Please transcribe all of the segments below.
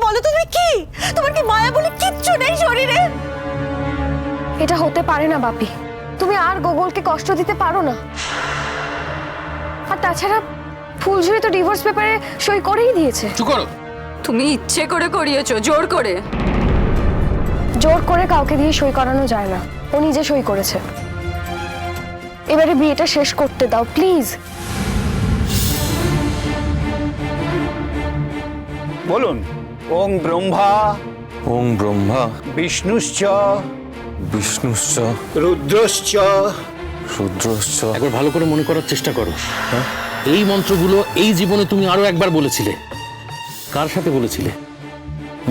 বলো তো তুমি কি? তোমার কি মায়া বলে কিচ্ছু নেই শরীরে? এটা হতে পারে না বাপি, তুমি আর গোগলকে কষ্ট দিতে পারো না। আর তাছাড়া ফুলঝুরি তো ডিভোর্স পেপারে সই করেই দিয়েছে। চুপ করো। তুমি ইচ্ছে করে করিয়েছো, জোর করে। জোর করে কাউকে দিয়ে সই করানো যায় না, ও নিজে সই করেছে। এবারে বিয়েটা শেষ করতে দাও প্লিজ। বলুন। ওং ব্রহ্মা ওং ব্রহ্মা বিষ্ণুশ্চ বিষ্ণুশ্চ রুদ্রশ্চ। রুদ্রশ্চ। একবার ভালো করে মনে করার চেষ্টা করো। হ্যাঁ, এই মন্ত্রগুলো এই জীবনে তুমি আরো একবার বলেছিলে। কার সাথে বলেছিলে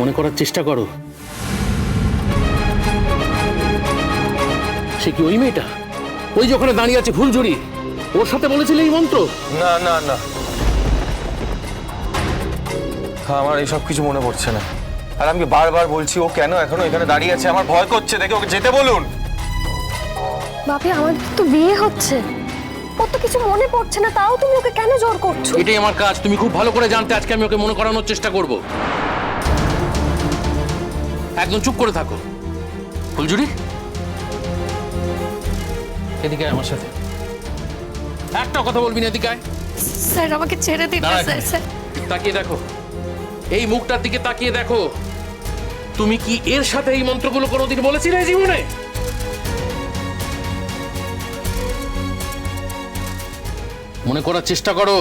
মনে করার চেষ্টা করো। সে কি ওই মেয়েটা, ওই যে ওখানে দাঁড়িয়ে আছে ফুলঝুরি, ওর সাথে বলেছিলে এই মন্ত্র? না না না, আমার এইসব কিছু মনে পড়ছে না। আর আমি বারবার বলছি, ও কেন এখনো এখানে দাঁড়িয়ে আছে? আমার ভয় করছে দেখে, ওকে যেতে বলুন। বাপি আমাদের তো বিয়ে হচ্ছে, ওর তো কিছু মনে পড়ছে না, তাও তুমি ওকে কেন জোর করছো? এটাই আমার কাজ, তুমি খুব ভালো করে জানতে। আজকে আমি ওকে মনে করানোর চেষ্টা করব। একদম চুপ করে থাকো। ফুলঝুরি, এদিকে আয় আমার সাথে। একটা কথা বলবি না, এদিকে আয়। স্যার আমাকে ছেড়ে দিন না দাঁড়া স্যার। এখানে। স্যার তাকিয়ে দেখো, এই মুখটার দিকে তাকিয়ে দেখো। তুমি কি এর সাথে এই মন্ত্রগুলো কোনোদিন বলেছিলে এই জীবনে? মনে করার চেষ্টা করো।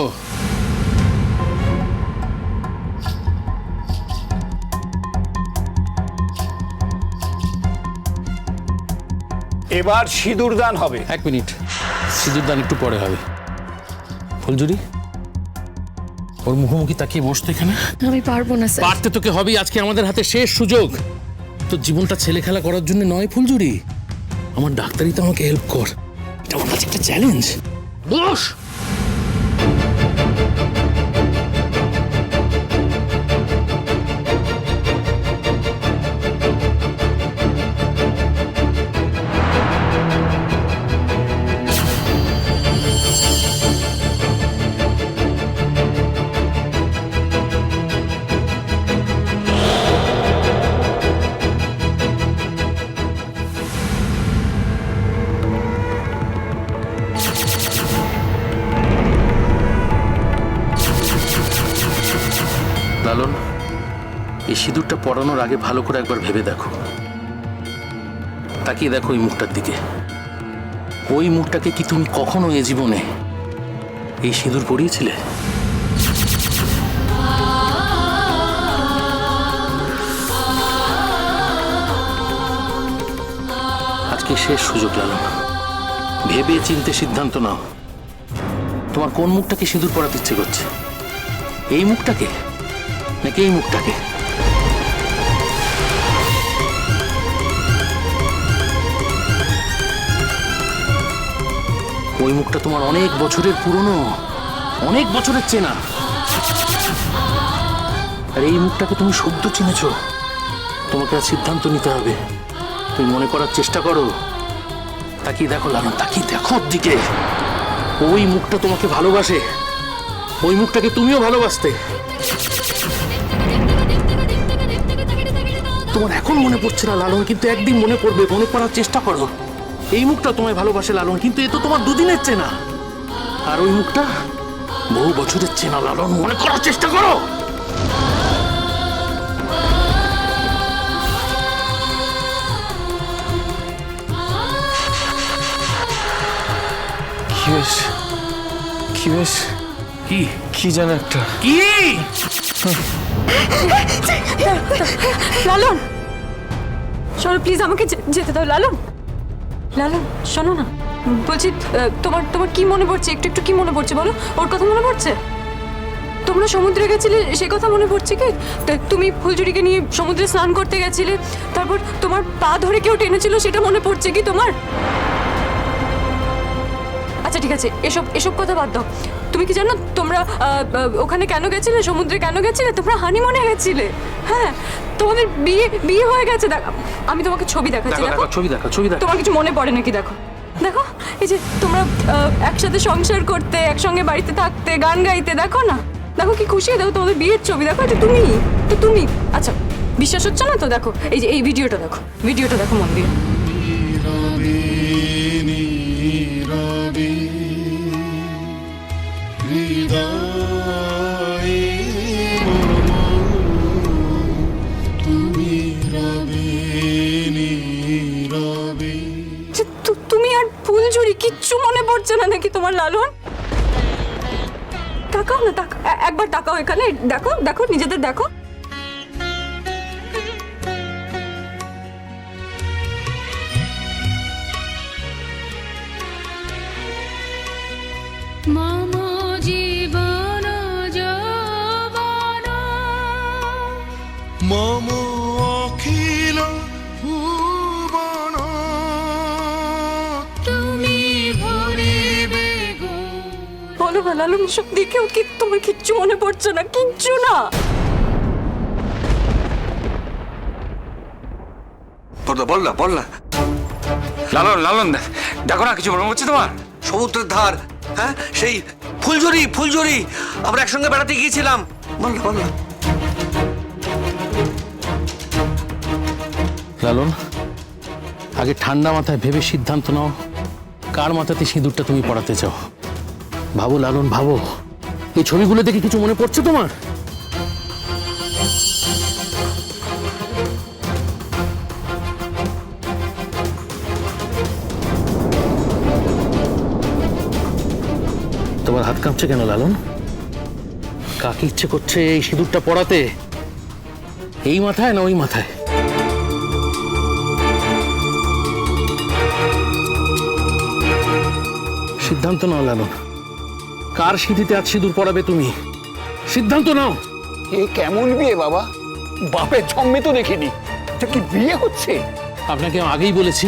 এবার সিঁদুর দান হবে। এক মিনিট, সিঁদুর দান একটু পরে হবে। ফুলঝুরি, ওর মুখোমুখি তাকিয়ে বসতে এখানে। আমি পারবো না স্যার। পারতে তোকে হবেই। আজকে আমাদের হাতে শেষ সুযোগ। তোর জীবনটা ছেলে খেলা করার জন্য নয় ফুলঝুরি, আমার ডাক্তারিতে আমাকে হেল্প কর। এটা আমার কাছে একটা চ্যালেঞ্জ। বস। লালন, এই সিঁদুরটা পরানোর আগে ভালো করে একবার ভেবে দেখো। তাকিয়ে দেখো ওই মুখটার দিকে। ওই মুখটাকে কি তুমি কখনো এ জীবনে এই সিঁদুর পরিয়েছিলে? আজকে শেষ সুযোগ লালন, ভেবে চিন্তে সিদ্ধান্ত নাও। তোমার কোন মুখটাকে সিঁদুর পরাতে ইচ্ছে করছে? এই মুখটাকে নাকি এই মুখটাকে? ওই মুখটা তোমার অনেক বছরের পুরনো, অনেক বছরের চেনা। আর এই মুখটাকে তুমি সদ্য চিনেছো। তোমাকে আর সিদ্ধান্ত নিতে হবে। তুমি মনে করার চেষ্টা করো। তাকিয়ে দেখো লালন, তাকিয়ে দেখো ওর দিকে। ওই মুখটা তোমাকে ভালোবাসে, ওই মুখটাকে তুমিও ভালোবাসতে। তোমার এখন মনে পড়ছে না লালন, কিন্তু একদিন মনে পড়বে। মনে করার চেষ্টা করো। এই মুখটা তোমায় ভালোবাসে লালন, কিন্তু এ তো তোমার দুদিনের চেনা। আর ওই মুখটা বহু বছরের চেনা লালন। মনে করার চেষ্টা করো। কি বেশ, কি বেশ, কি কি যেন একটা। কি লালন, শোনো প্লিজ, আমাকে যেতে দাও। লালন, লালন শোনো না, বলছি তোমার তোমার কি মনে পড়ছে? একটু একটু কি মনে পড়ছে বলো? ওর কথা মনে পড়ছে? তোমরা সমুদ্রে গেছিলে, সে কথা মনে পড়ছে কি? তুমি ফুলঝুরিকে নিয়ে সমুদ্রে স্নান করতে গেছিলে, তারপর তোমার পা ধরে কেউ টেনেছিল, সেটা মনে পড়ছে কি তোমার? আচ্ছা ঠিক আছে, এসব এসব কথা বাদ দাও। তুমি কি জানো তোমরা ওখানে কেন গেছিলে, সমুদ্রে কেন গেছিলে? তোমরা হানিমুনে গেছিলে। হ্যাঁ, তোমাদের বিয়ে বিয়ে হয়ে গেছে। দেখো, আমি তোমাকে ছবি দেখাচ্ছি। দেখো, দেখো দেখো, ছবি দেখো, ছবি দেখো। তোমার কিছু মনে পড়ে নাকি? দেখো দেখো, এই যে তোমরা একসাথে সংসার করতে, একসঙ্গে বাড়িতে থাকতে, গান গাইতে, দেখো না। দেখো কি খুশি, দেখো তোমাদের বিয়ের ছবি, দেখো এটা তুমি। আচ্ছা বিশ্বাস হচ্ছে না তো, দেখো এই যে এই ভিডিওটা দেখো মন দিয়ে। যে তুমি আর ফুলঝুরি কিচ্ছু মনে পড়ছে না নাকি তোমার লালন? তাকাও না, একবার তাকাও এখানে, দেখো নিজেদের দেখো। মম জীবন যৌবন মম অখিল ভুবন তুমি ভরিবে গো। বলো না লালন, সব দেখেও কি তোমার কিচ্ছু মনে পড়ছে না? কিচ্ছু না? বল না লালন দেখো না, কিছু মনে হচ্ছে তোমার? সমুদ্রের ধার, হ্যাঁ সেই ফুলঝুরি আমরা একসঙ্গে বেড়াতে গিয়েছিলাম। বল না লালন, আগে ঠান্ডা মাথায় ভেবে সিদ্ধান্ত নাও, কার মাথাতে সিঁদুরটা তুমি পড়াতে চাও। ভাবো লালন, ভাবো। এই ছবিগুলো দেখে কিছু মনে পড়ছে তোমার? তোমার হাত কাঁপছে কেন লালন? কাকে ইচ্ছে করছে এই সিঁদুরটা পড়াতে? এই মাথায় না ওই মাথায়? সিদ্ধান্ত নাও লালন, কার সিঁথিতে আজ সিঁদুর পড়াবে তুমি? সিদ্ধান্ত নাও। এ কেমন বিয়ে বাবা? বাপের জন্মে তো দেখিনি, এটা কি বিয়ে হচ্ছে? আপনাকে আমি আগেই বলেছি,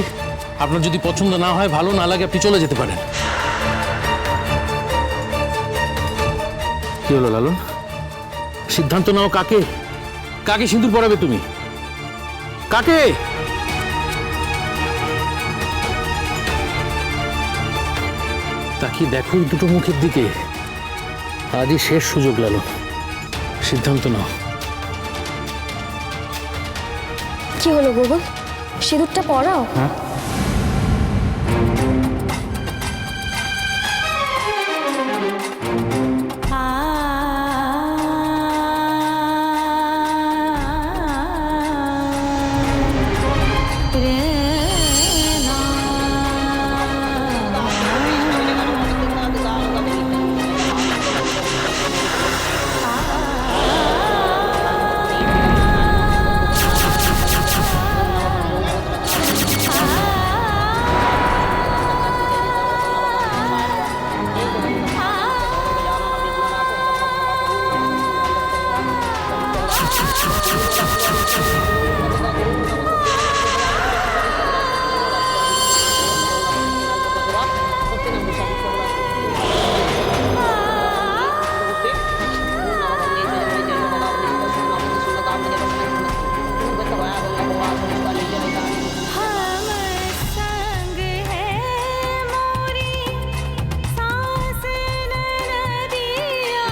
আপনার যদি পছন্দ না হয়, ভালো না লাগে, আপনি চলে যেতে পারেন। কি হলো লালন? সিদ্ধান্ত নাও, কাকে সিঁদুর পড়াবে তুমি? কাকে? তাকিয়ে দেখো দুটো মুখের দিকে। আজই শেষ সুযোগ লালন, সিদ্ধান্ত নাও। কি হলো গুগল, সিঁদুরটা পরাও। হ্যাঁ, हम संग है मोरी सांस नदिया,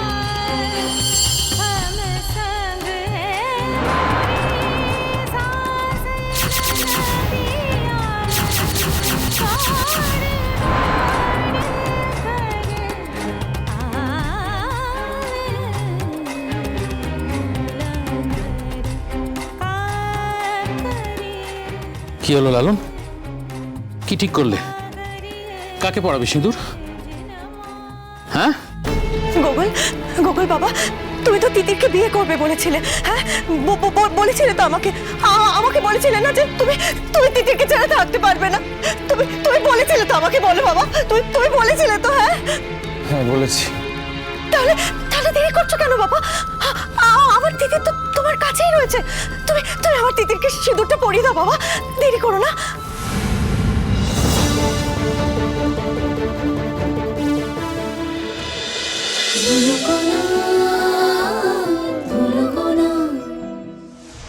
हम संग है मोरी सांस नदिया, কি হলো লালন? কি ঠিক করলে? কাকে পড়াবে সিঁদুর? হ্যাঁ, গোকুল বাবা, তুমি তো তিতিরকে বিয়ে করবে বলেছিলে। হ্যাঁ, বলেছিলে তো আমাকে বলেছিলে না যে তুমি তিতিরকে ছেড়ে থাকতে পারবে না? তুমি বলেছিলে তো আমাকে, বলো বাবা, তুমি বলেছিলে তো? হ্যাঁ বলেছি। তাহলে দেরি করছো কেন বাবা? আমার তিতির তো তোমার কাছেই রয়েছে। তুমি আমার তিতিরকে সিঁদুরটা পরিয়ে দাও বাবা, দেরি করো না।